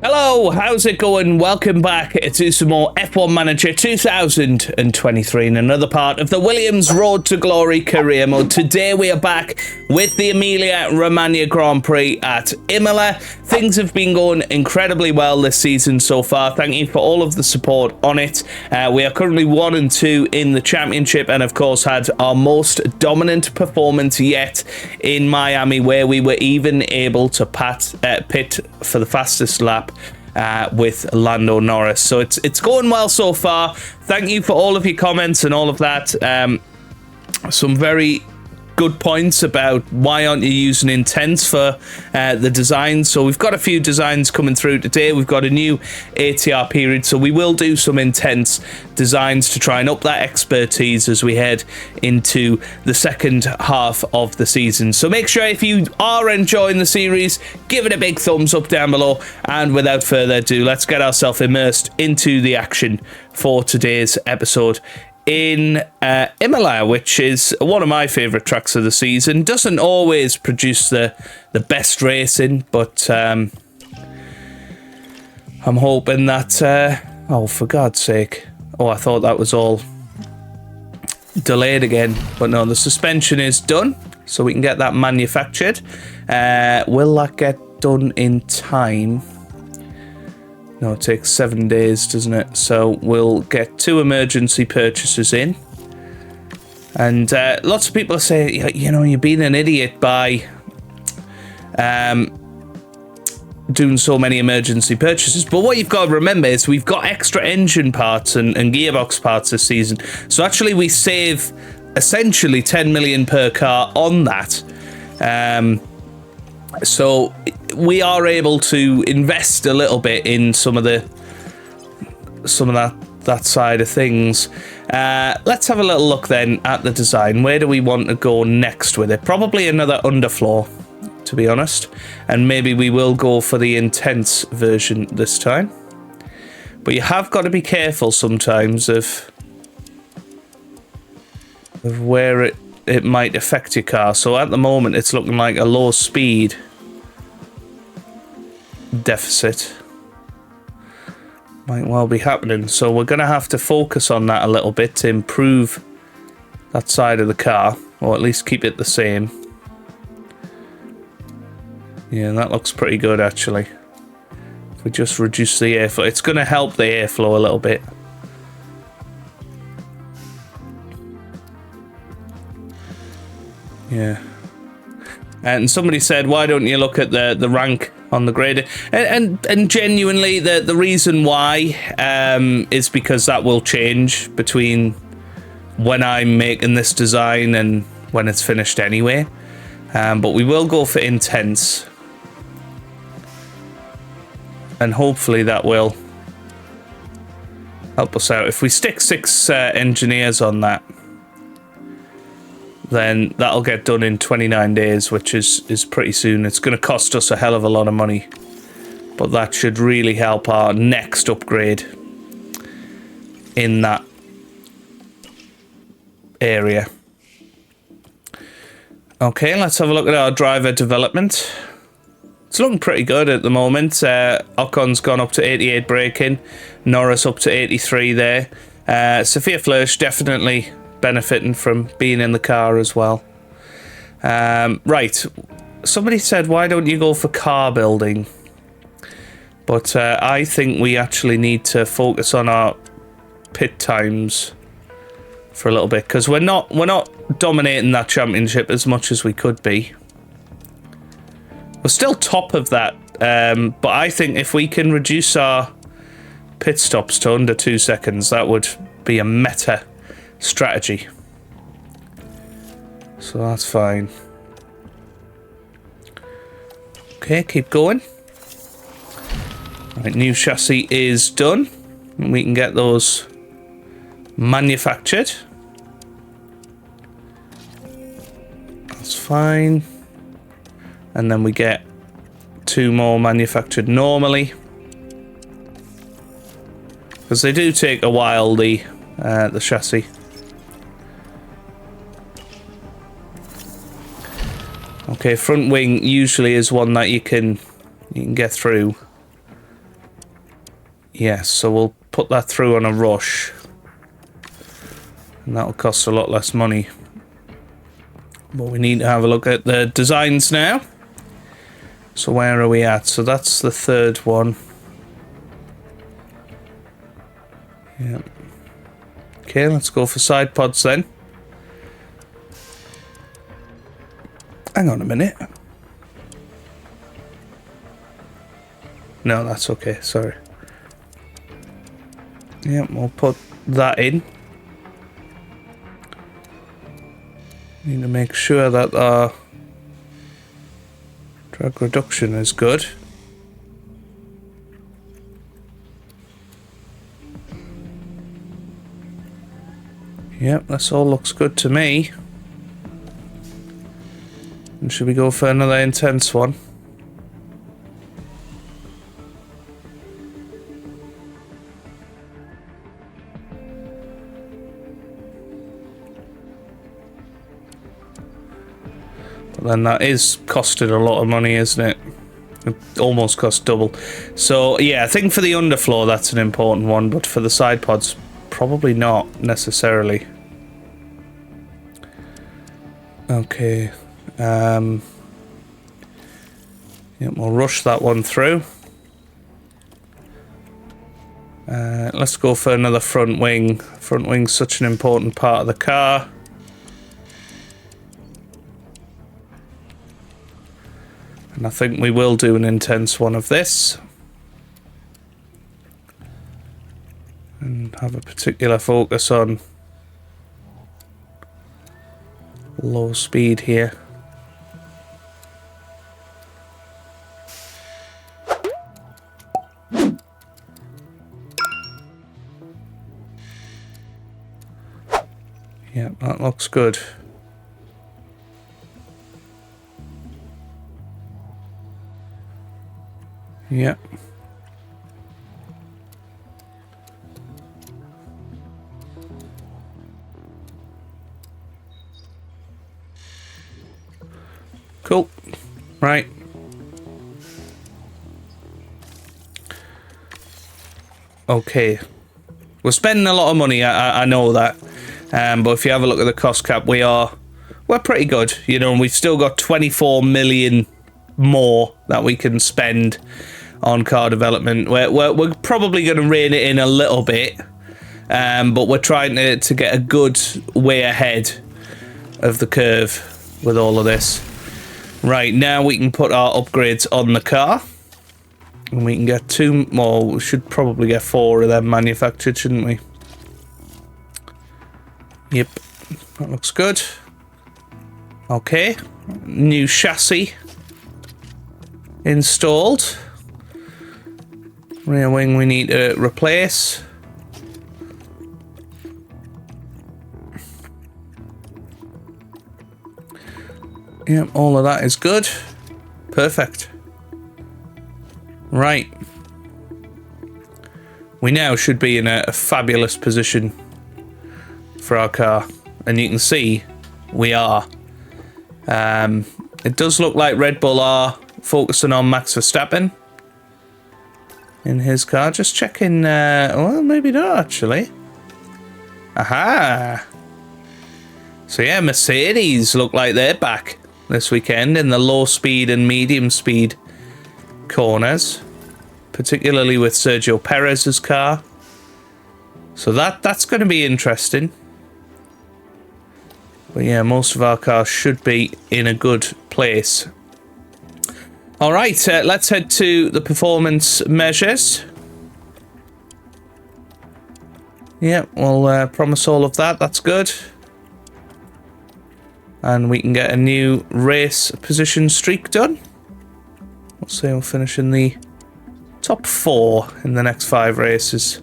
Hello, how's it going? Welcome back to some more F1 Manager 2023 and another part of the Williams Road to Glory career mode. Today we are back with the Emilia-Romagna Grand Prix at Imola. Things have been going incredibly well this season so far. Thank you for all of the support on it. We are currently 1 and 2 in the championship and of course had our most dominant performance yet in Miami, where we were even able to pit for the fastest lap with Lando Norris. So it's going well so far. Thank you for all of your comments and all of that. Some very good points about why aren't you using Intense for the designs. So we've got a few designs coming through today. We've got a new ATR period, so we will do some Intense designs to try and up that expertise as we head into the second half of the season. So make sure if you are enjoying the series, give it a big thumbs up down below, and without further ado, let's get ourselves immersed into the action for today's episode in Imola, which is one of my favourite tracks of the season. Doesn't always produce the best racing, but I'm hoping that oh, for God's sake. Oh, I thought that was all delayed again, but no, the suspension is done, so we can get that manufactured. Will that get done in time? No, it takes 7 days, doesn't it? So we'll get 2 emergency purchases in. And lots of people say, you know, you're being an idiot by doing so many emergency purchases. But what you've got to remember is we've got extra engine parts and gearbox parts this season. So actually we save essentially 10 million per car on that. So we are able to invest a little bit in some of that side of things. Let's have a little look then at the design. Where do we want to go next with it? Probably another underfloor, to be honest, and maybe we will go for the Intense version this time. But you have got to be careful sometimes of where it might affect your car. So at the moment it's looking like a low speed deficit might well be happening, so we're going to have to focus on that a little bit to improve that side of the car, or at least keep it the same. Yeah, that looks pretty good actually. If we just reduce the airflow, it's going to help the airflow a little bit. Yeah. And somebody said, why don't you look at the rank on the grader? And genuinely, the reason why is because that will change between when I'm making this design and when it's finished anyway. But we will go for Intense. And hopefully that will help us out. If we stick 6 engineers on that, then that'll get done in 29 days, which is pretty soon. It's going to cost us a hell of a lot of money, but that should really help our next upgrade in that area. Okay, let's have a look at our driver development. It's looking pretty good at the moment. Ocon's gone up to 88 braking, Norris up to 83 there. Sophia Flörsch definitely benefiting from being in the car as well. Right, somebody said, why don't you go for car building? But I think we actually need to focus on our pit times for a little bit, because we're not dominating that championship as much as we could be. We're still top of that, but I think if we can reduce our pit stops to under 2 seconds, that would be a meta strategy. So that's fine. Okay, keep going. Right, new chassis is done. We can get those manufactured. That's fine. And then we get 2 more manufactured normally, because they do take a while, the chassis. Okay, front wing usually is one that you can get through Yes, so we'll put that through on a rush. And that'll cost a lot less money. But we need to have a look at the designs now. So where are we at? So that's the third one. Yep. Okay, let's go for side pods then. Hang on a minute. No, that's okay, sorry. Yep, we'll put that in. Need to make sure that our drag reduction is good. Yep, this all looks good to me. And should we go for another intense one? But then that is costed a lot of money, isn't it? It almost cost double. So yeah, I think for the underfloor that's an important one, but for the side pods, probably not necessarily. Okay. Yeah, we'll rush that one through. Let's go for another front wing. Front wing's such an important part of the car. And I think we will do an intense one of this. And have a particular focus on low speed here. Yeah, that looks good. Yeah. Cool. Right. Okay. We're spending a lot of money, I know that. But if you have a look at the cost cap, we're pretty good. You know, and we've still got 24 million more that we can spend on car development. We're probably going to rein it in a little bit. But we're trying to get a good way ahead of the curve with all of this. Right, now we can put our upgrades on the car. And we can get two more. We should probably get 4 of them manufactured, shouldn't we? Yep, that looks good. Okay, new chassis installed. Rear wing we need to replace. Yep, all of that is good. Perfect. Right. We now should be in a fabulous position for our car. And you can see we are. It does look like Red Bull are focusing on Max Verstappen in his car. Just checking. Well, maybe not, actually. Aha. So yeah, Mercedes look like they're back this weekend in the low speed and medium speed corners, particularly with Sergio Perez's car. So that's going to be interesting. But yeah, most of our cars should be in a good place. All right, let's head to the performance measures. Yeah, we'll promise all of that. That's good. And we can get a new race position streak done. Let's say we'll finish in the top 4 in the next 5 races.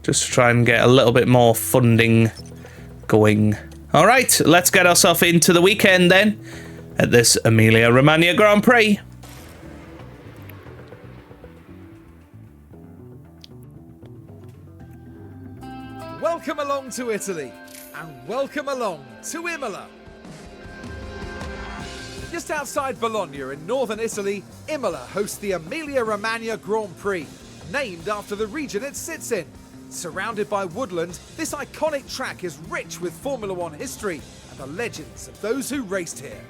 Just to try and get a little bit more funding going. All right, let's get ourselves into the weekend then at this Emilia-Romagna Grand Prix. Welcome along to Italy, and welcome along to Imola. Just outside Bologna in northern Italy, Imola hosts the Emilia-Romagna Grand Prix, named after the region it sits in. Surrounded by woodland, this iconic track is rich with Formula One history and the legends of those who raced here.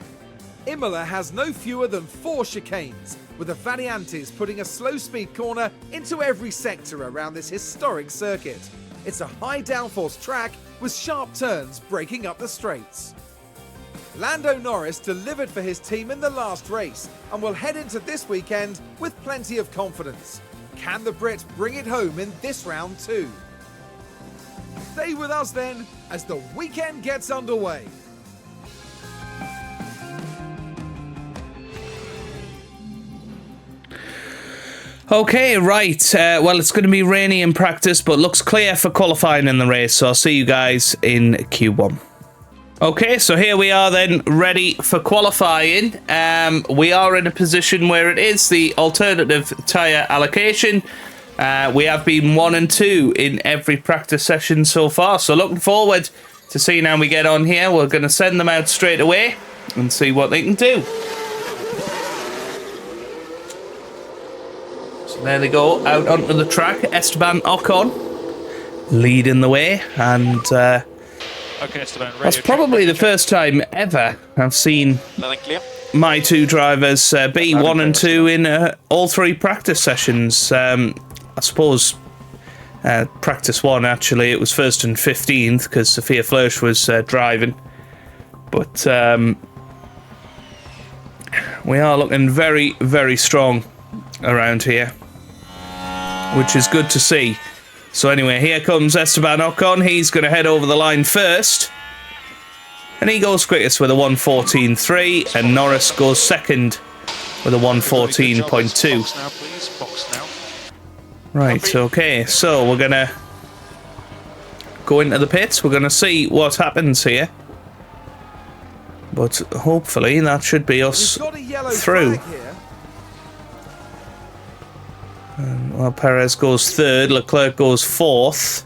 Imola has no fewer than 4 chicanes, with the Variantes putting a slow-speed corner into every sector around this historic circuit. It's a high downforce track with sharp turns breaking up the straights. Lando Norris delivered for his team in the last race and will head into this weekend with plenty of confidence. Can the Brit bring it home in this round too? Stay with us then as the weekend gets underway. Okay, right. Well, it's going to be rainy in practice, but looks clear for qualifying in the race. So I'll see you guys in Q1. Okay, so here we are then, ready for qualifying. We are in a position where it is the alternative tyre allocation. We have been 1 and 2 in every practice session so far. So looking forward to seeing how we get on here. We're going to send them out straight away and see what they can do. So there they go, out onto the track. Esteban Ocon leading the way, and okay, Esteban, that's probably the first time ever I've seen my 2 drivers be 1 and 2 in all 3 practice sessions. I suppose practice 1, actually, it was 1st and 15th because Sophia Flörsch was driving. But we are looking very, very strong around here, which is good to see. So anyway, here comes Esteban Ocon. He's going to head over the line first. And he goes quickest with a 1:14.3, and Norris goes second with a 1:14.2. Right, okay, so we're going to go into the pits. We're going to see what happens here. But hopefully that should be us through. Well, Perez goes 3rd, Leclerc goes 4th.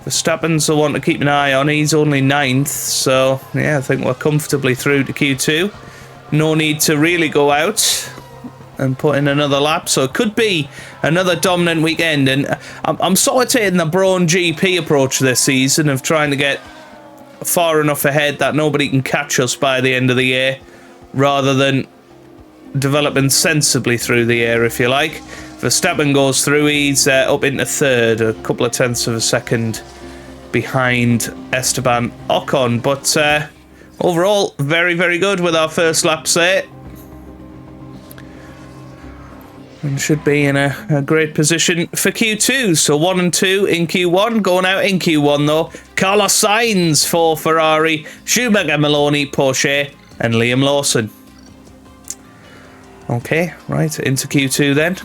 Verstappen's the one to keep an eye on. He's only 9th, so yeah, I think we're comfortably through to Q2. No need to really go out and put in another lap, so it could be another dominant weekend. And I'm sort of taking the Braun GP approach this season of trying to get far enough ahead that nobody can catch us by the end of the year, rather than developing sensibly through the year, if you like. Verstappen goes through, he's up into 3rd, a couple of tenths of a second behind Esteban Ocon. But overall, very, very good with our first laps there. And should be in a great position for Q2. So 1 and 2 in Q1, going out in Q1 though. Carlos Sainz for Ferrari, Schumacher, Maloney, Porsche, and Liam Lawson. Okay, right, into Q2 then.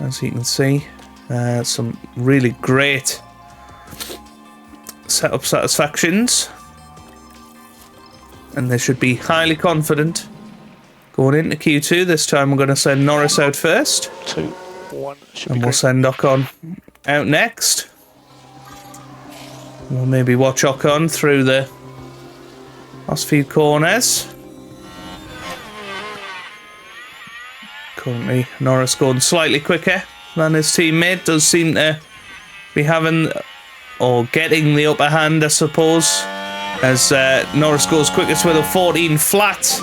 As you can see, some really great setup satisfactions. And they should be highly confident going into Q2. This time we're going to send Norris out first. 2, 1, and we'll send Ocon out next. We'll maybe watch Ocon through the last few corners. Currently, Norris going slightly quicker than his teammate. Does seem to be having, or getting the upper hand, I suppose, as Norris goes quickest with a 14 flat.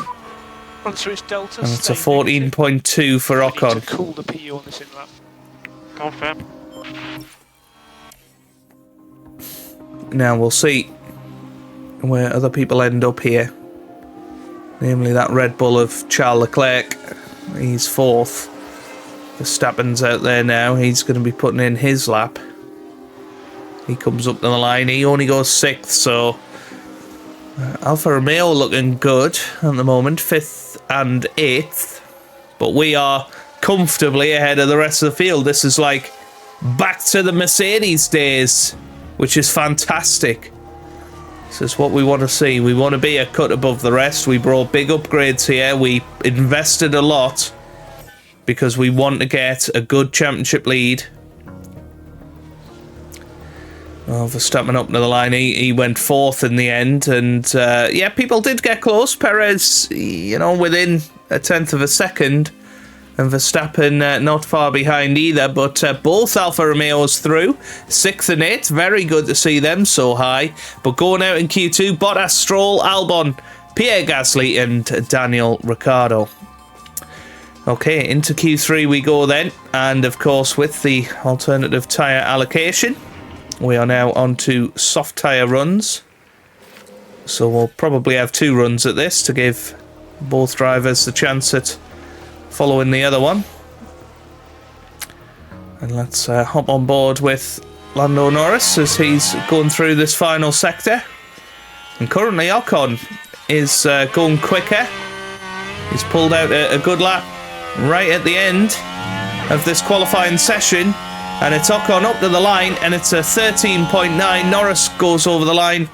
And it's a 14.2 for Ocon. Cool the PU on this in lap. Confirm. Now we'll see where other people end up here. Namely that Red Bull of Charles Leclerc. He's 4th. Verstappen's out there now. He's going to be putting in his lap. He comes up to the line. He only goes 6th, so Alfa Romeo looking good at the moment, 5th and 8th. But we are comfortably ahead of the rest of the field. This is like back to the Mercedes days, which is fantastic. This is what we want to see. We want to be a cut above the rest. We brought big upgrades here. We invested a lot because we want to get a good championship lead. Well, Verstappen up to the line. He went 4th in the end. And yeah, people did get close. Perez, you know, within a tenth of a second. And Verstappen not far behind either, but both Alfa Romeos through. 6th and 8th, very good to see them so high. But going out in Q2, Bottas, Stroll, Albon, Pierre Gasly and Daniel Ricciardo. Okay, into Q3 we go then. And of course, with the alternative tyre allocation, we are now on to soft tyre runs. So we'll probably have 2 runs at this to give both drivers the chance at following the other one. And let's hop on board with Lando Norris as he's going through this final sector. And currently Ocon is going quicker. He's pulled out a good lap right at the end of this qualifying session. And it's Ocon up to the line, and it's a 13.9. Norris goes over the line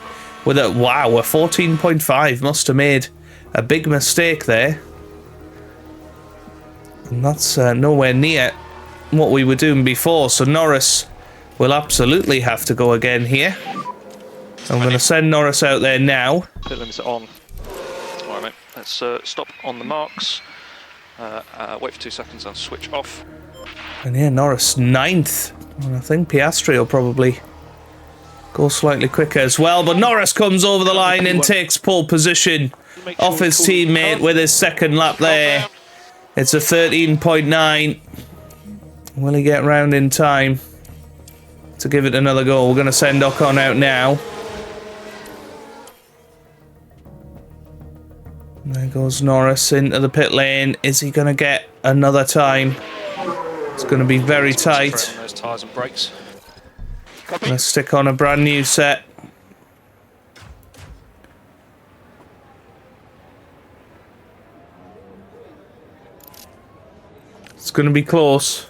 with a 14.5. Must have made a big mistake there. And that's nowhere near what we were doing before. So Norris will absolutely have to go again here. I'm going to send Norris out there now. Pit limits are on. Alright mate, let's stop on the marks. Wait for 2 seconds and switch off. And yeah, Norris 9th. And I think Piastri will probably go slightly quicker as well. But Norris comes over the line and takes pole position off his teammate with his 2nd lap there. It's a 13.9. Will he get round in time to give it another go? We're going to send Ocon out now. There goes Norris into the pit lane. Is he going to get another time? It's going to be very tight. Those tyres and brakes. Let's stick on a brand new set. It's going to be close.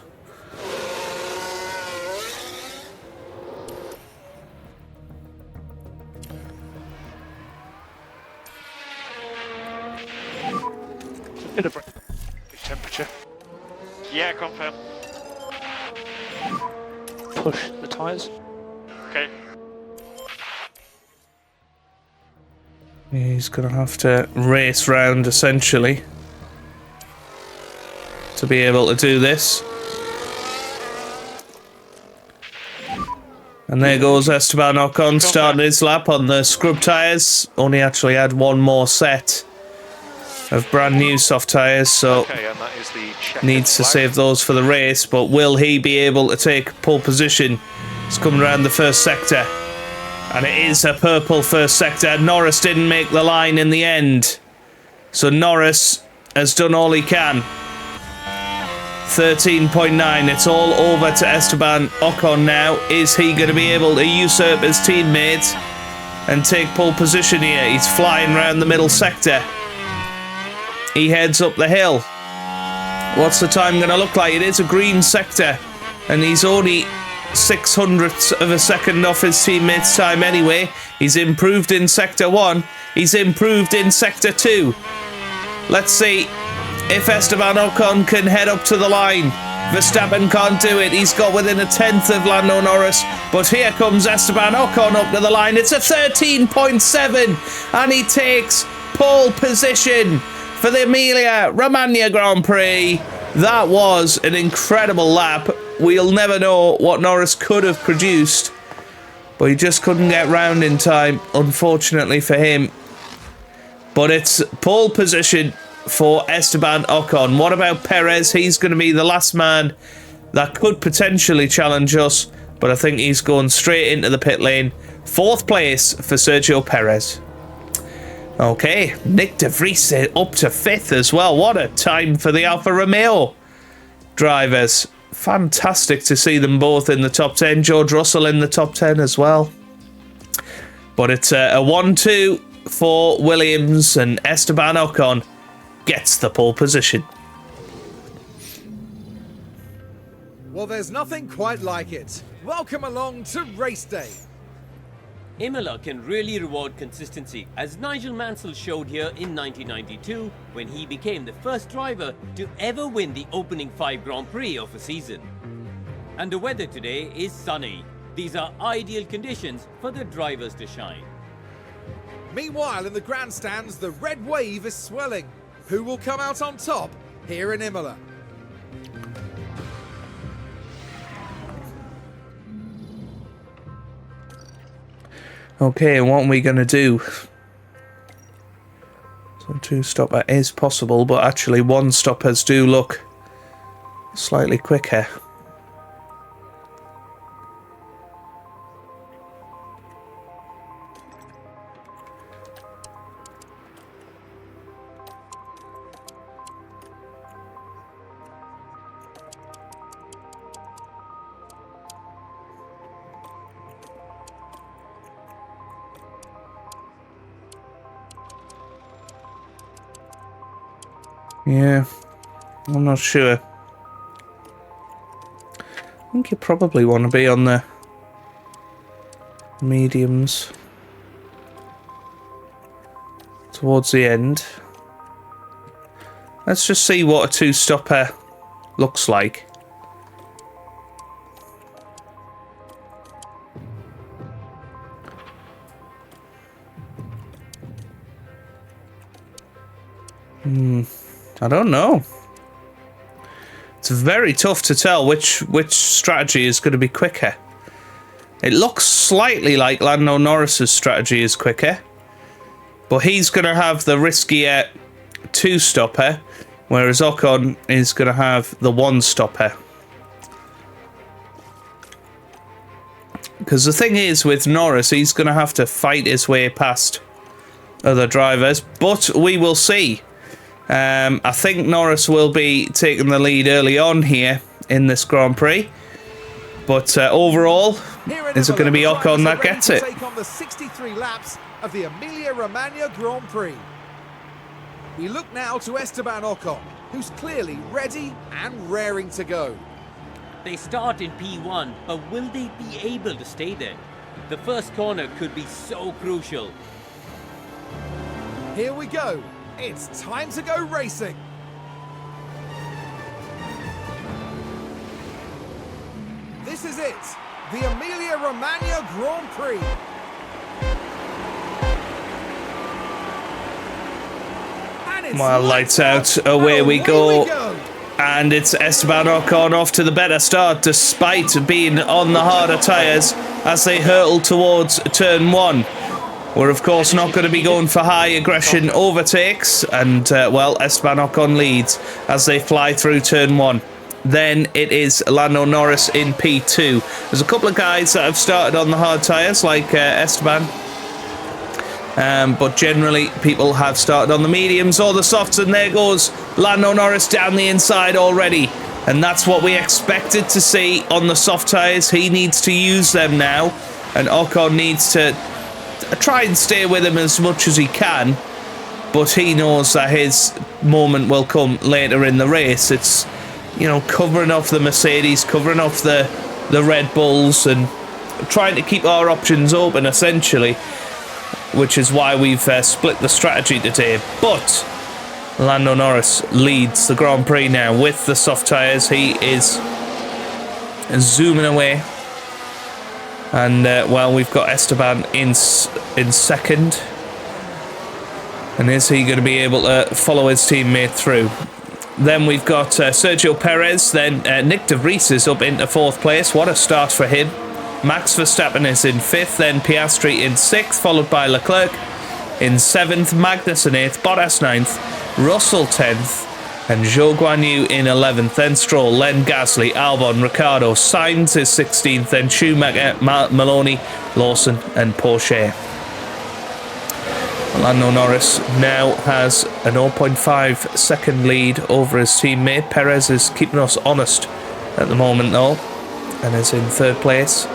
Bit of break. Temperature. Yeah, confirm. Push the tyres. Okay. He's going to have to race round essentially to be able to do this. And there goes Esteban Ocon starting his lap on the scrub tyres. Only actually had 1 more set of brand new soft tyres, so Okay, and that is the needs to save those for the race. But will he be able to take pole position? It's coming around the first sector, and it is a purple first sector. Norris didn't make the line in the end, so Norris has done all he can. 13.9. It's all over to Esteban Ocon now. Is he going to be able to usurp his teammates and take pole position here? He's flying around the middle sector. He heads up the hill. What's the time going to look like? It is a green sector, and he's only 0.06 of a second off his teammates' time anyway. He's improved in sector 1. He's improved in sector 2. Let's see if Esteban Ocon can head up to the line. Verstappen can't do it. He's got within a 10th of Lando Norris. But here comes Esteban Ocon up to the line. It's a 13.7. And he takes pole position for the Emilia-Romagna Grand Prix. That was an incredible lap. We'll never know what Norris could have produced, but he just couldn't get round in time, unfortunately for him. But it's pole position for Esteban Ocon. What about Perez? He's going to be the last man that could potentially challenge us, but I think he's going straight into the pit lane. 4th place for Sergio Perez. Okay, Nick de Vries up to 5th as well. What a time for the Alfa Romeo drivers. Fantastic to see them both in the top 10. George Russell in the top 10 as well. But it's a 1-2 for Williams, and Esteban Ocon gets the pole position. Well, there's nothing quite like it. Welcome along to race day. Imola can really reward consistency, as Nigel Mansell showed here in 1992 when he became the first driver to ever win the opening 5 Grand Prix of a season. And the weather today is sunny. These are ideal conditions for the drivers to shine. Meanwhile, in the grandstands, the red wave is swelling. Who will come out on top here in Imola? Okay, and what are we going to do? So 2-stopper is possible, but actually 1-stoppers do look slightly quicker. Yeah, I'm not sure. I think you probably want to be on the mediums towards the end. Let's just see what a 2-stopper looks like. I don't know. It's very tough to tell which strategy is going to be quicker. It looks slightly like Lando Norris's strategy is quicker, but he's going to have the riskier 2-stopper, whereas Ocon is going to have the 1-stopper. Because the thing is, with Norris, he's going to have to fight his way past other drivers, but we will see. I think Norris will be taking the lead early on here in this Grand Prix, but overall, is it going to be Ocon that gets it? Take on the 63 laps of the Emilia-Romagna Grand Prix. We look now to Esteban Ocon, who's clearly ready and raring to go. They start in P1, but will they be able to stay there? The first corner could be so crucial. Here we go. It's time to go racing. This is it, the Emilia-Romagna Grand Prix. And it's Well, lights out, away we go. And it's Esteban Ocon off to the better start, despite being on the harder tyres as they hurtle towards turn 1. We're, of course, not going to be going for high aggression overtakes. And, well, Esteban Ocon leads as they fly through turn 1. Then it is Lando Norris in P2. There's a couple of guys that have started on the hard tyres, like Esteban. But generally, people have started on the mediums or the softs. And there goes Lando Norris down the inside already. And that's what we expected to see on the soft tyres. He needs to use them now. And Ocon needs to try and stay with him as much as he can, but he knows that his moment will come later in the race. It's, you know, covering off the Mercedes, covering off the Red Bulls, and trying to keep our options open, essentially, which is why we've split the strategy today. But Lando Norris leads the Grand Prix now with the soft tyres. He is zooming away. And, well, we've got Esteban in second. And is he going to be able to follow his teammate through? Then we've got Sergio Perez. Then Nick de Vries is up into 4th place. What a start for him. Max Verstappen is in 5th. Then Piastri in 6th, followed by Leclerc in 7th. Magnussen 8th. Bottas 9th. Russell 10th. And Zhou Guanyu in 11th, then Stroll, then Gasly, Albon, Ricciardo, Sainz is 16th, then Schumacher, Maloney, Lawson and Porsche. Lando Norris now has a 0.5 second lead over his teammate. Perez is keeping us honest at the moment though, and is in 3rd place.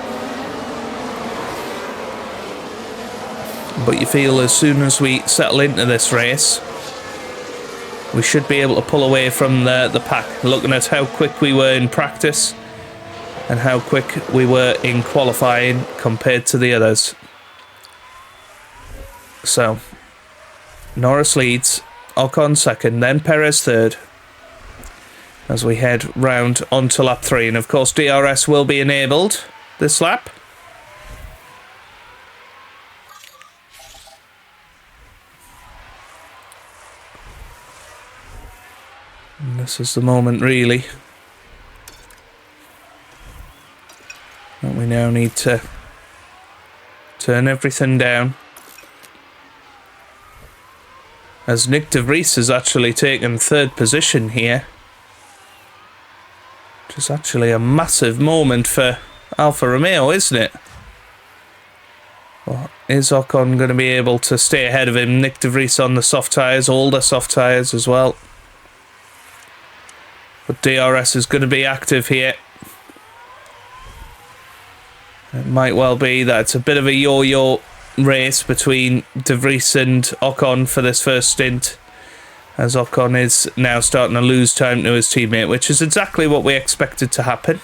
But you feel as soon as we settle into this race, we should be able to pull away from the pack, looking at how quick we were in practice and how quick we were in qualifying compared to the others. So, Norris leads, Ocon 2nd, then Perez 3rd, as we head round onto lap 3. And of course, DRS will be enabled this lap. And this is the moment, really, that we now need to turn everything down. As Nick de Vries has actually taken 3rd position here. Which is actually a massive moment for Alfa Romeo, isn't it? Well, is Ocon going to be able to stay ahead of him? Nick de Vries on the soft tyres, older soft tyres as well. But DRS is going to be active here. It might well be that it's a bit of a yo-yo race between de Vries and Ocon for this first stint, as Ocon is now starting to lose time to his teammate, which is exactly what we expected to happen.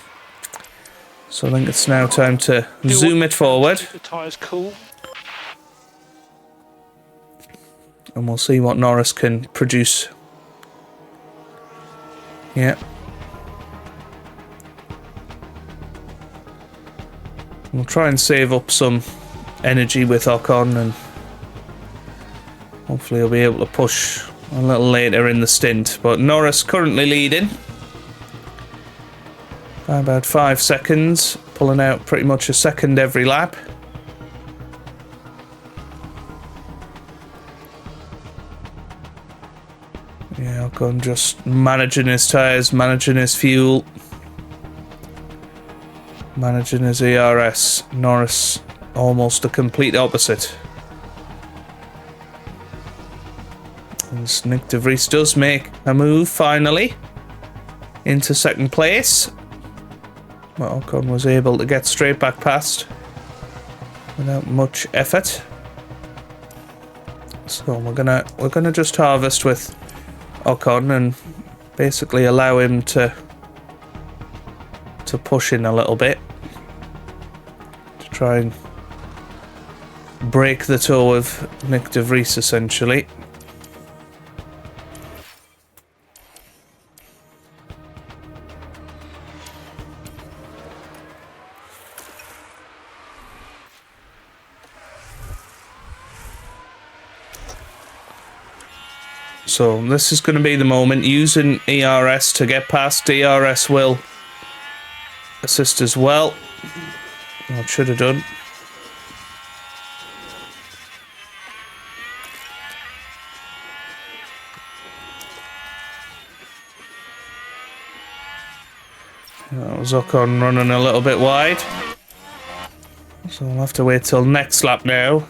So I think it's now time to zoom it forward. The tyres cool. And we'll see what Norris can produce. Yeah. We'll try and save up some energy with Ocon, and hopefully he'll be able to push a little later in the stint. But Norris currently leading by about 5 seconds, pulling out pretty much a second every lap. Yeah, Ocon just managing his tyres, managing his fuel, managing his ERS. Norris almost the complete opposite. As Nick de Vries does make a move finally into 2nd place. But Ocon was able to get straight back past without much effort. So we're gonna just harvest with Ocon and basically allow him to push in a little bit to try and break the toe of Nick de Vries essentially. So this is going to be the moment, using ERS to get past. DRS will assist as well. Well, it should have done. That was Ocon running a little bit wide. So we'll have to wait till next lap now.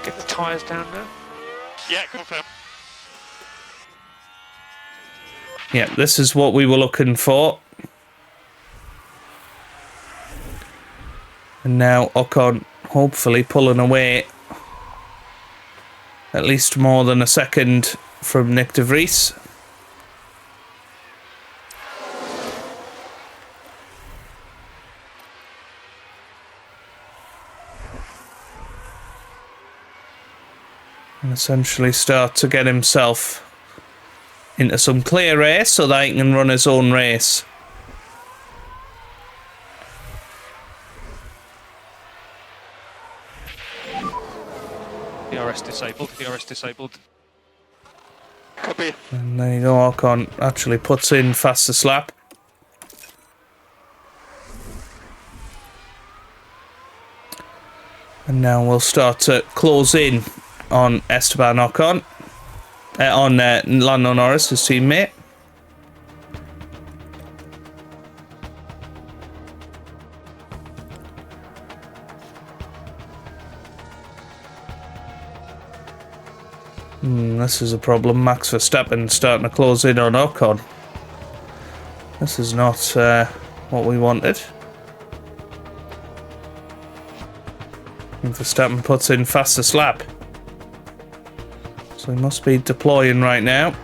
Get the tyres down now. Yeah, confirm. Yeah, this is what we were looking for. And now Ocon hopefully pulling away at least more than a second from Nick de Vries. And essentially start to get himself into some clear race so that he can run his own race. DRS disabled, DRS disabled. Copy. And there you go, Ocon actually puts in fastest lap. And now we'll start to close in on Esteban Ocon. On Lando Norris, his teammate. This is a problem. Max Verstappen starting to close in on Ocon. This is not what we wanted. And Verstappen puts in fastest lap. So he must be deploying right now.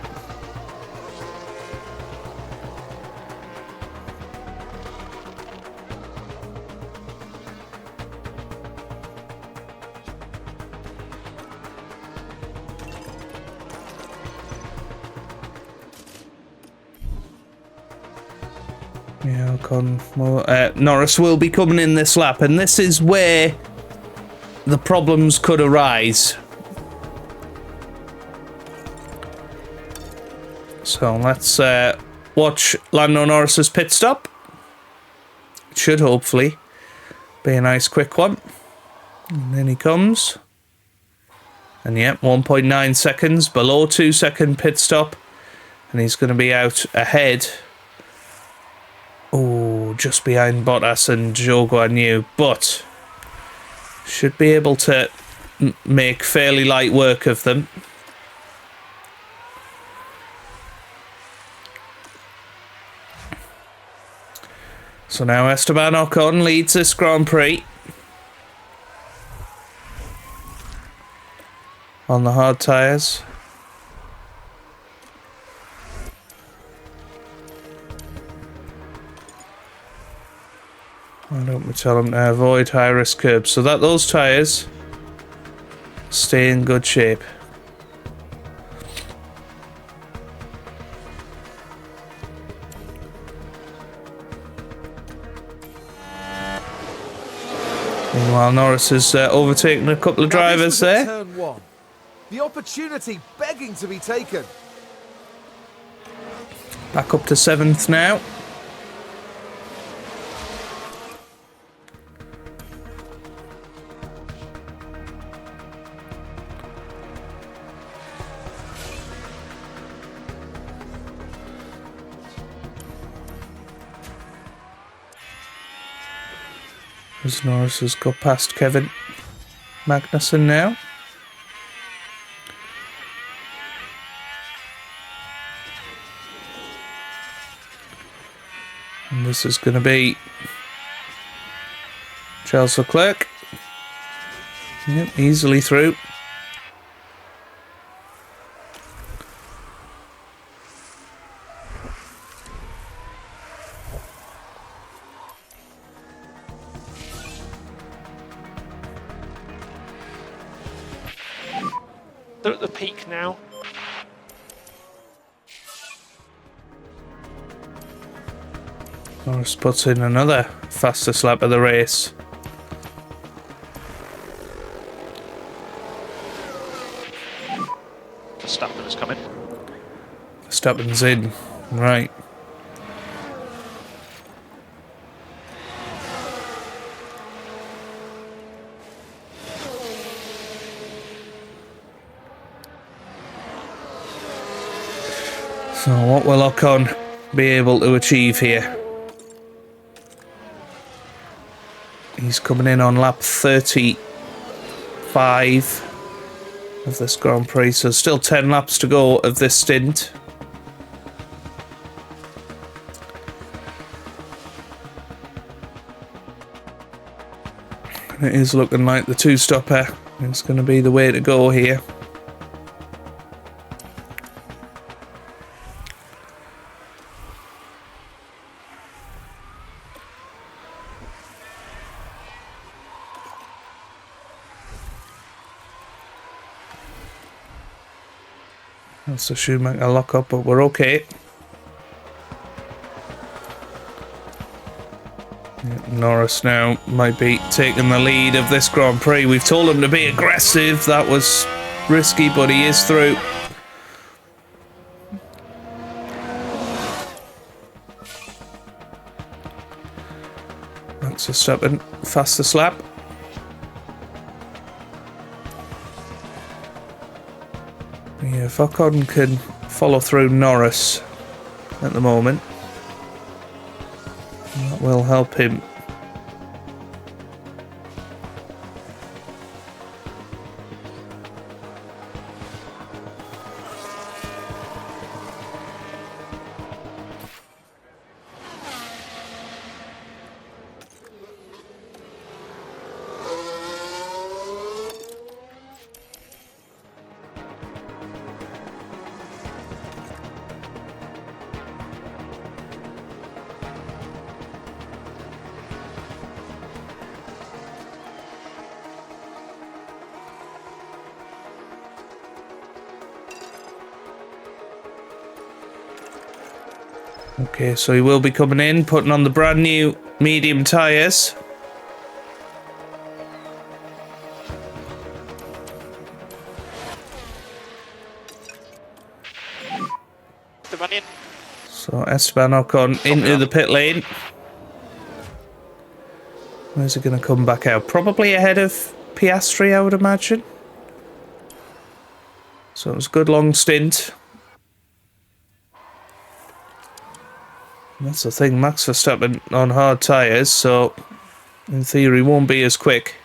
Yeah, Ocon. Well, Norris will be coming in this lap, and this is where the problems could arise. So let's watch Lando Norris's pit stop. should hopefully be a nice quick one. And then he comes. And yep, 1.9 seconds, below 2 second pit stop. And he's going to be out ahead. Oh, just behind Bottas and Zhou Guanyu. But should be able to make fairly light work of them. So now Esteban Ocon leads this Grand Prix. On the hard tyres. Why don't we tell them to avoid high risk curbs so that those tyres stay in good shape. Meanwhile, Norris has overtaken a couple of drivers there. Turn one. The opportunity begging to be taken. Back up to 7th now. As Norris has got past Kevin Magnussen now. And this is going to be Charles Leclerc. Yep, easily through. They're at the peak now. Norris puts in another fastest lap of the race. Verstappen is coming. Verstappen's in. Right. So what will Ocon be able to achieve here? He's coming in on lap 35 of this Grand Prix, so still 10 laps to go of this stint. And it is looking like the two-stopper is going to be the way to go here. That's a Schumacher lock-up, but we're okay. Norris now might be taking the lead of this Grand Prix. We've told him to be aggressive. That was risky, but he is through. Max Verstappen, fastest lap. Yeah, if Ocon can follow through Norris at the moment, that will help him. Okay, so he will be coming in, putting on the brand new medium tyres. The run in. So Esteban Ocon into the pit lane. Where's it going to come back out? Probably ahead of Piastri, I would imagine. So it was a good long stint. That's the thing, Max Verstappen on hard tyres, so in theory won't be as quick.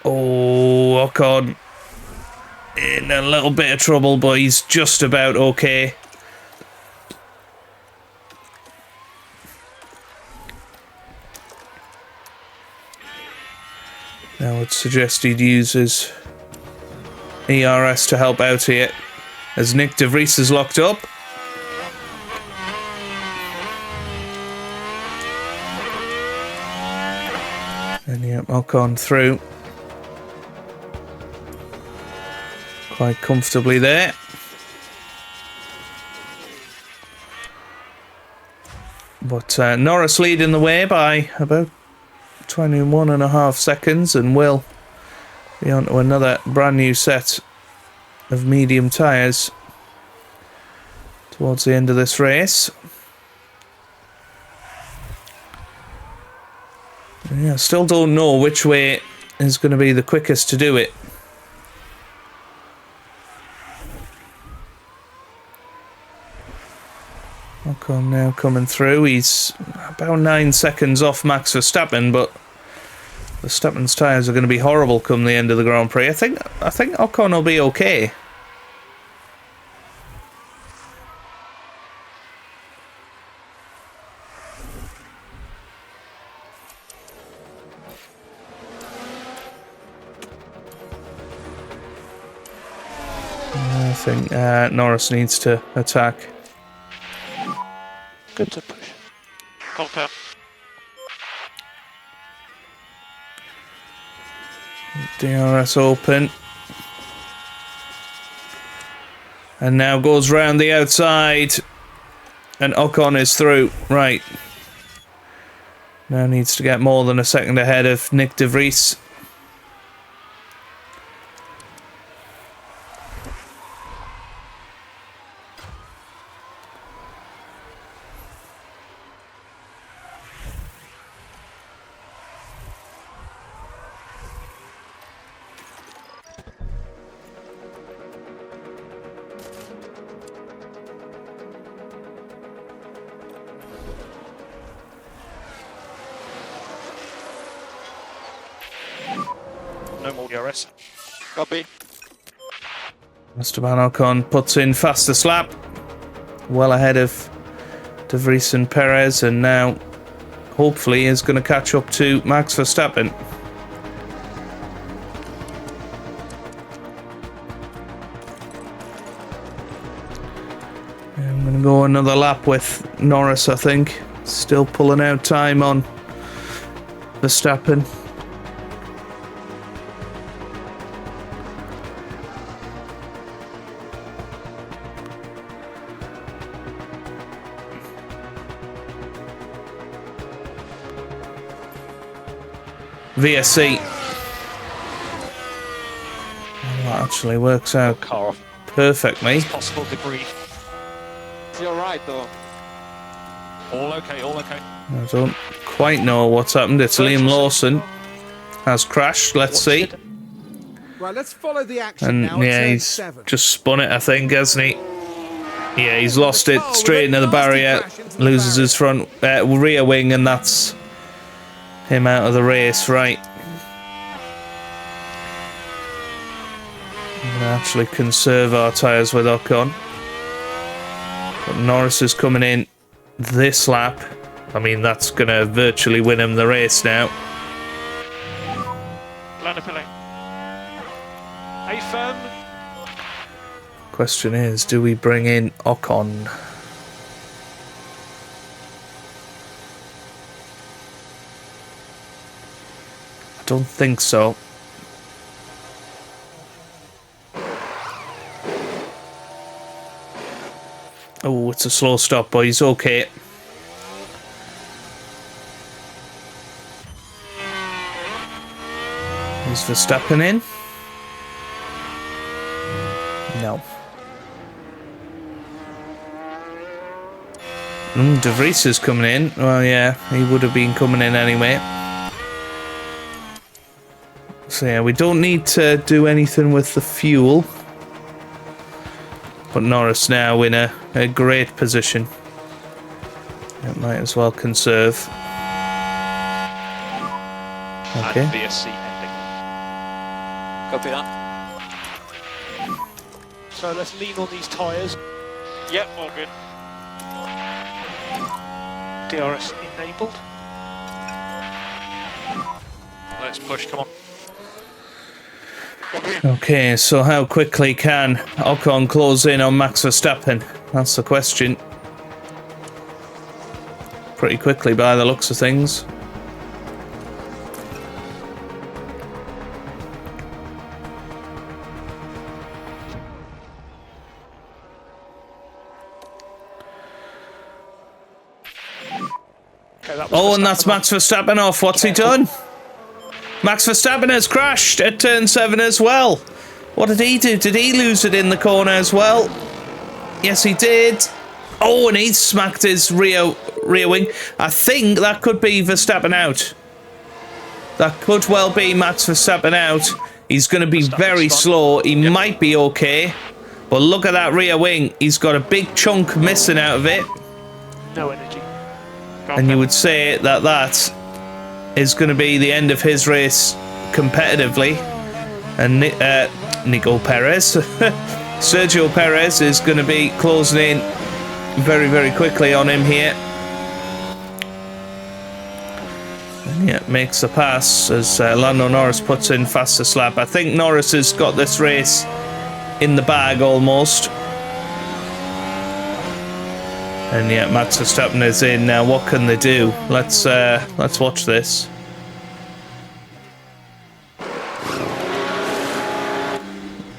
Oh, Ocon in a little bit of trouble, but he's just about okay. I would suggest he'd use his ERS to help out here, as Nick De Vries is locked up. And yeah, Ocon through. Quite comfortably there. But Norris leading the way by about 21.5 seconds, and will be on to another brand new set of medium tyres towards the end of this race. Yeah, still don't know which way is going to be the quickest to do it. Ocon now coming through. He's about 9 seconds off Max Verstappen, but Verstappen's tyres are going to be horrible come the end of the Grand Prix. I think Ocon will be okay. I think Norris needs to attack. Good to push. Hold out. DRS open. And now goes round the outside. And Ocon is through. Right. Now needs to get more than a second ahead of Nick De Vries. No more DRS. Copy. Esteban Ocon puts in fastest lap. Well ahead of De Vries and Perez, and now hopefully is going to catch up to Max Verstappen. I'm going to go another lap with Norris, I think. Still pulling out time on Verstappen. VSC. That actually works out Car off. perfectly. Possible debris. You're right, though. All okay, all okay. I don't quite know what's happened. It's Liam Lawson has crashed. Let's see. Right, let's follow the action And now. yeah, Turn he's 7. just spun it, I think, hasn't he? Yeah, he's lost it straight into the barrier. Loses his front rear wing, and that's him out of the race. Right. I'm gonna actually conserve our tyres with Ocon. But Norris is coming in this lap. I mean, that's gonna virtually win him the race now. Hey, firm. Question is, do we bring in Ocon? I don't think so. Oh, it's a slow stop, boys. Okay. Is Verstappen in? No. De Vries is coming in. Well, yeah, he would have been coming in anyway. So yeah, we don't need to do anything with the fuel. But Norris now in a great position. It might as well conserve. Okay. And VSC ending. Copy that. So let's lean on these tyres. Yep, all good. DRS enabled. Let's push, come on. Okay, so how quickly can Ocon close in on Max Verstappen? That's the question. Pretty quickly by the looks of things. Okay, that was Oh, and Verstappen that's Max Verstappen off. What's he done? Max Verstappen has crashed at turn 7 as well. What did he do? Did he lose it in the corner as well? Yes, he did. Oh, and he smacked his rear wing. I think that could be Verstappen out. That could well be Max Verstappen out. He's going to be very slow. He might be okay. But look at that rear wing. He's got a big chunk missing out of it. No energy. And you would say that that is going to be the end of his race competitively. And Nico Perez, Sergio Perez is going to be closing in very, very quickly on him here. And yeah, makes the pass as Lando Norris puts in fastest lap. I think Norris has got this race in the bag almost. And yeah, Max Verstappen is in now. What can they do? Let's watch this.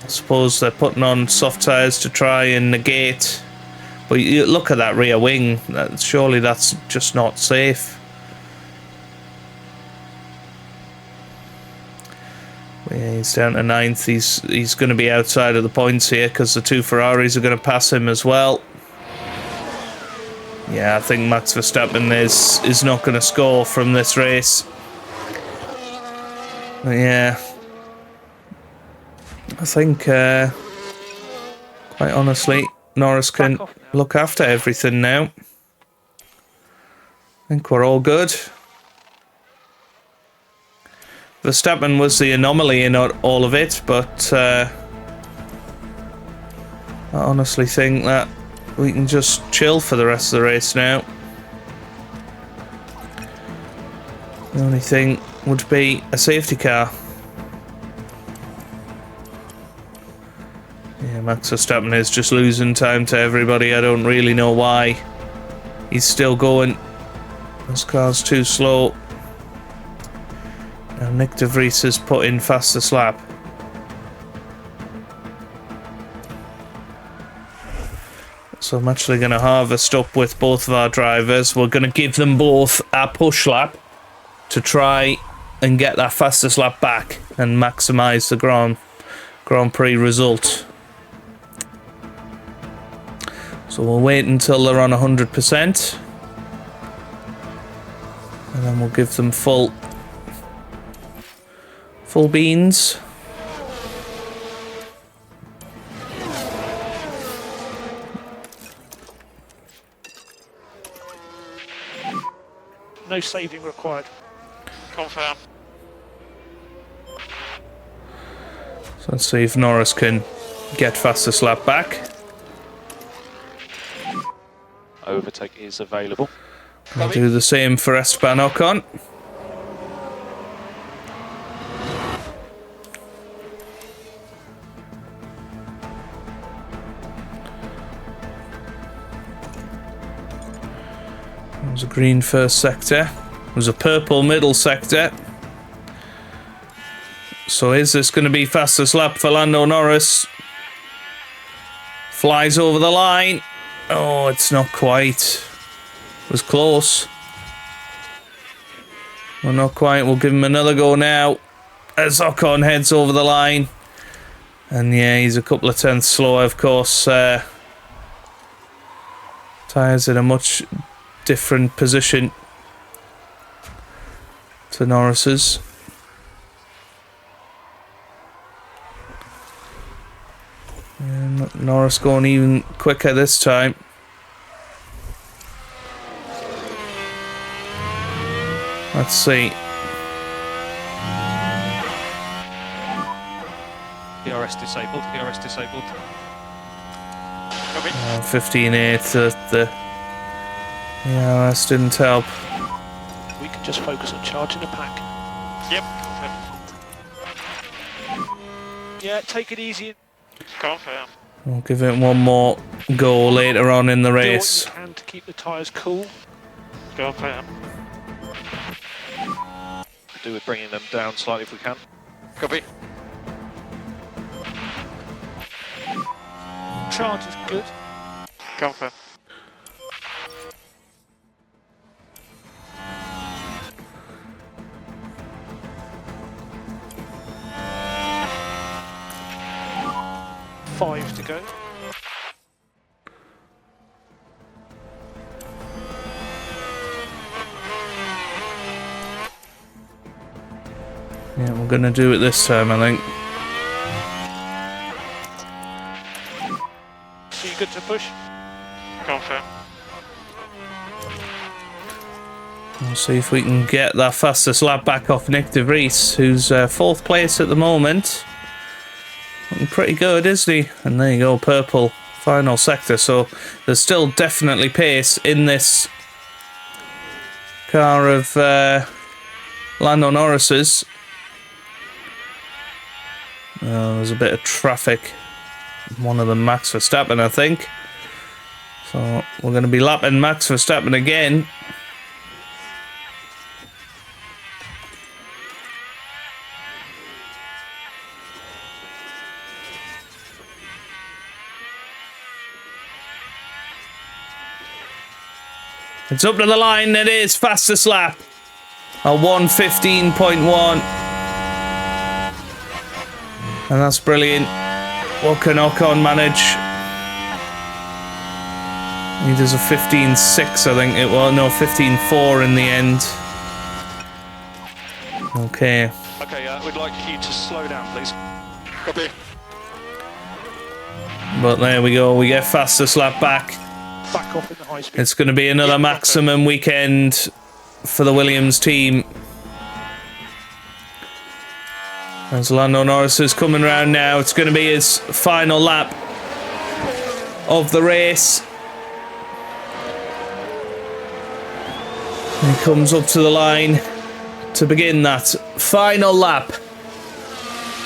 I suppose they're putting on soft tyres to try and negate. But you look at that rear wing. Surely that's just not safe. Yeah, he's down to 9th. He's going to be outside of the points here because the two Ferraris are going to pass him as well. Yeah, I think Max Verstappen is not going to score from this race. But yeah, I think, quite honestly, Norris can look after everything now. I think we're all good. Verstappen was the anomaly in all of it, but I honestly think that we can just chill for the rest of the race now. The only thing would be a safety car. Yeah, Max Verstappen is just losing time to everybody. I don't really know why he's still going. This car's too slow. Now Nick de Vries has put in fastest lap. So I'm actually going to harvest up with both of our drivers. We're going to give them both a push lap to try and get that fastest lap back and maximise the Grand Prix result. So we'll wait until they're on 100%. And then we'll give them full beans. No saving required. Confirm. So let's see if Norris can get fastest lap back. Overtake is available. I'll do the same for Esteban Ocon. There's a green first sector. There's a purple middle sector. So is this going to be fastest lap for Lando Norris? Flies over the line. Oh, it's not quite. It was close. Well, not quite. We'll give him another go now as Ocon heads over the line. And yeah, he's a couple of tenths slower, of course. Tyres in a much different position to Norris's. Norris going even quicker this time. Let's see. DRS disabled. DRS disabled. 15.8 the ERS didn't help. We can just focus on charging the pack. Yep. Yeah, take it easy. Confirm. We'll give it one more go later on in the Do race. what you can to keep the tyres cool. Confirm. Do with bringing them down slightly if we can. Copy. Charge is good. Confirm. Five to go. Yeah, we're gonna do it this time, I think. So you good to push? Confirm. We'll see if we can get that fastest lap back off Nick de Vries, who's 4th place at the moment. Looking pretty good, isn't he? And there you go, purple final sector. So there's still definitely pace in this car of Lando Norris's. There's a bit of traffic. One of them, Max Verstappen, I think. So we're going to be lapping Max Verstappen again. It's up to the line. It is fastest lap. A 1:15.1. And that's brilliant. What can Ocon manage? He does a 15.6, I think it was. No, 15.4 in the end. Okay. Okay, we'd like you to slow down, please. Copy. But there we go. We get fastest lap back. Back off in the high speed. It's going to be another maximum weekend for the Williams team. As Lando Norris is coming around now, it's going to be his final lap of the race. He comes up to the line to begin that final lap.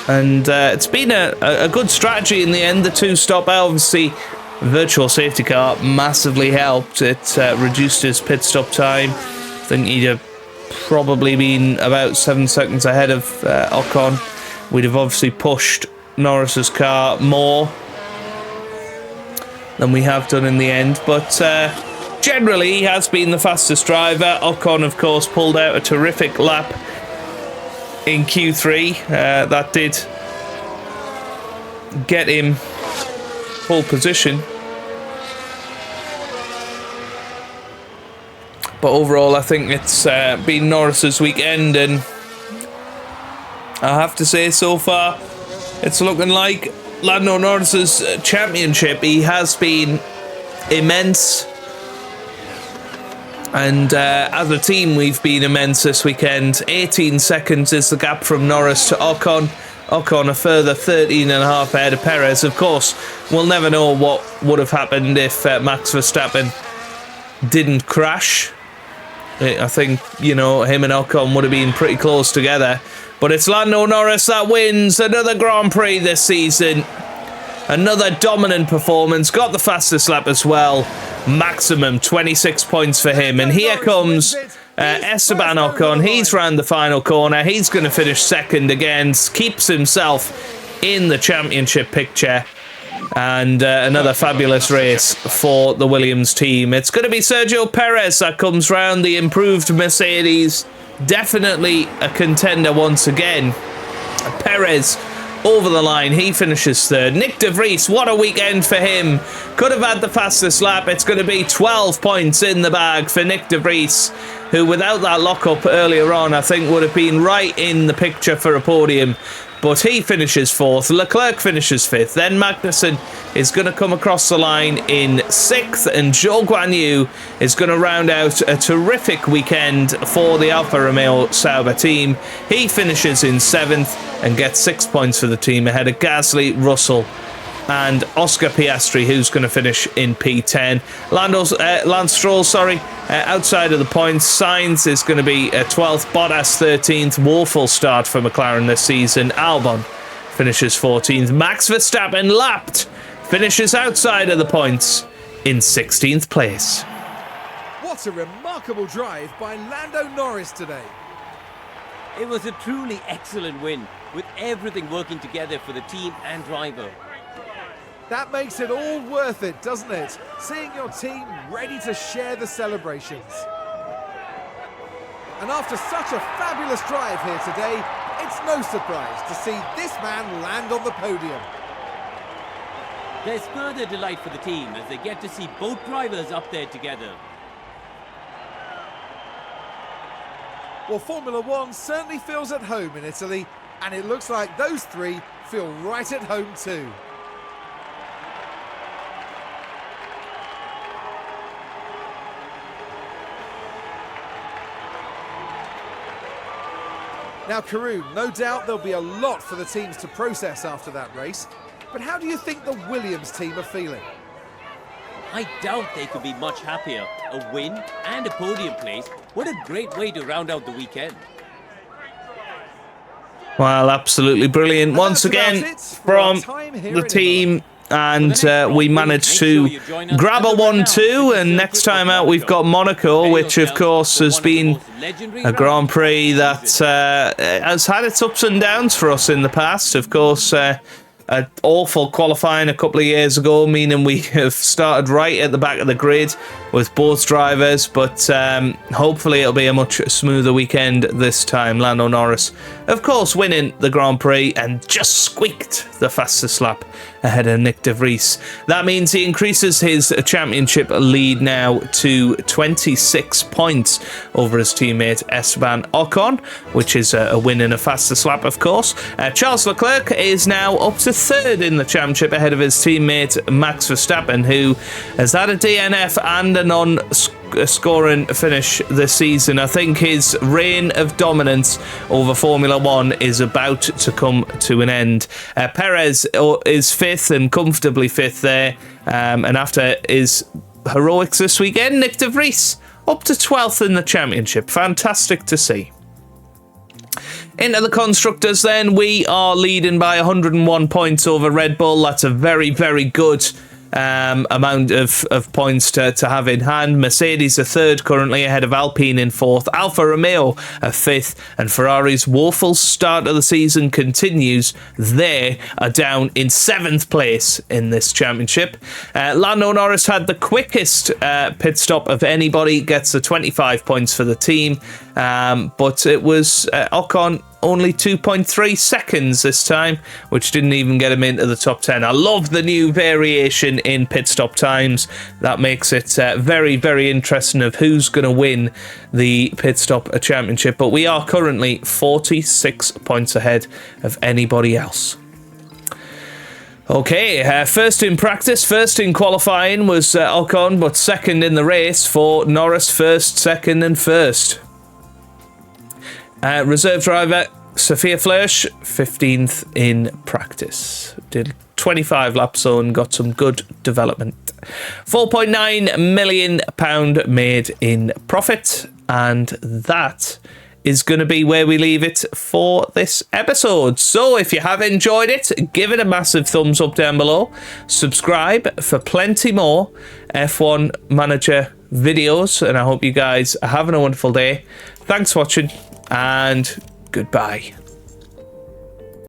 And it's been a good strategy in the end. The two-stop, obviously, virtual safety car massively helped. It reduced his pit stop time. I think he'd have probably been about 7 seconds ahead of Ocon. We'd have obviously pushed Norris's car more than we have done in the end. But generally, he has been the fastest driver. Ocon, of course, pulled out a terrific lap in Q3. That did get him pole position. But overall, I think it's been Norris's weekend, and I have to say, so far, it's looking like Lando Norris's championship. He has been immense, and as a team, we've been immense this weekend. 18 seconds is the gap from Norris to Ocon. Ocon a further 13.5 ahead of Perez. Of course, we'll never know what would have happened if Max Verstappen didn't crash. I think, you know, him and Ocon would have been pretty close together. But it's Lando Norris that wins another Grand Prix this season. Another dominant performance. Got the fastest lap as well. Maximum 26 points for him. And here comes Esteban Ocon. He's round the final corner. He's going to finish second again. Keeps himself in the championship picture. And another fabulous race for the Williams team. It's going to be Sergio Perez that comes round, the improved Mercedes. Definitely a contender once again. Perez over the line. He finishes third. Nick de Vries, what a weekend for him. Could have had the fastest lap. It's going to be 12 points in the bag for Nick de Vries, who without that lockup earlier on, I think would have been right in the picture for a podium. but he finishes 4th. Leclerc finishes 5th. Then Magnussen is going to come across the line in 6th, and Zhou Guanyu is going to round out a terrific weekend for the Alfa Romeo Sauber team. He finishes in 7th and gets 6 points for the team ahead of Gasly, Russell and Oscar Piastri, who's going to finish in P10. Lance Stroll, outside of the points. Sainz is going to be 12th, Bottas 13th. Woeful start for McLaren this season. Albon finishes 14th. Max Verstappen, lapped, finishes outside of the points in 16th place. What a remarkable drive by Lando Norris today. It was a truly excellent win, with everything working together for the team and driver. That makes it all worth it, doesn't it? Seeing your team ready to share the celebrations. And after such a fabulous drive here today, it's no surprise to see this man land on the podium. There's further delight for the team as they get to see both drivers up there together. Well, Formula One certainly feels at home in Italy, and it looks like those three feel right at home too. Now, Karun, no doubt there'll be a lot for the teams to process after that race, but how do you think the Williams team are feeling? I doubt they could be much happier. A win and a podium place. What a great way to round out the weekend. Well, absolutely brilliant once again from the team. And we managed to grab a 1-2, and next time out we've got Monaco, which of course has been a Grand Prix that has had its ups and downs for us in the past. Of course, an awful qualifying a couple of years ago, meaning we have started right at the back of the grid with both drivers, but hopefully it'll be a much smoother weekend this time. Lando Norris, of course, winning the Grand Prix and just squeaked the fastest lap ahead of Nick de Vries. That means he increases his championship lead now to 26 points over his teammate Esteban Ocon, which is a win and a fastest lap, of course. Charles Leclerc is now up to 3rd in the championship ahead of his teammate Max Verstappen, who has had a DNF and a non-scoring finish this season. I think his reign of dominance over Formula One is about to come to an end. Perez is 5th and comfortably 5th there. And after his heroics this weekend, Nick de Vries up to 12th in the championship. Fantastic to see. Into the constructors then, we are leading by 101 points over Red Bull. That's a very, very good amount of points to have in hand. Mercedes are 3rd currently, ahead of Alpine in 4th. Alfa Romeo are 5th, and Ferrari's woeful start of the season continues. They are down in 7th place in this championship. Lando Norris had the quickest pit stop of anybody, gets the 25 points for the team, but it was Ocon only 2.3 seconds this time, which didn't even get him into the top 10. I love the new variation in pit stop times. That makes it very, very interesting of who's going to win the pit stop championship. But we are currently 46 points ahead of anybody else. Okay, first in practice, first in qualifying was Ocon, but second in the race for Norris, 1st, 2nd and 1st. Reserve driver Sophia Flörsch, 15th in practice. Did 25 laps and got some good development. £4.9 million made in profit, and that is going to be where we leave it for this episode. So if you have enjoyed it, give it a massive thumbs up down below. Subscribe for plenty more F1 Manager videos, and I hope you guys are having a wonderful day. Thanks for watching, and goodbye.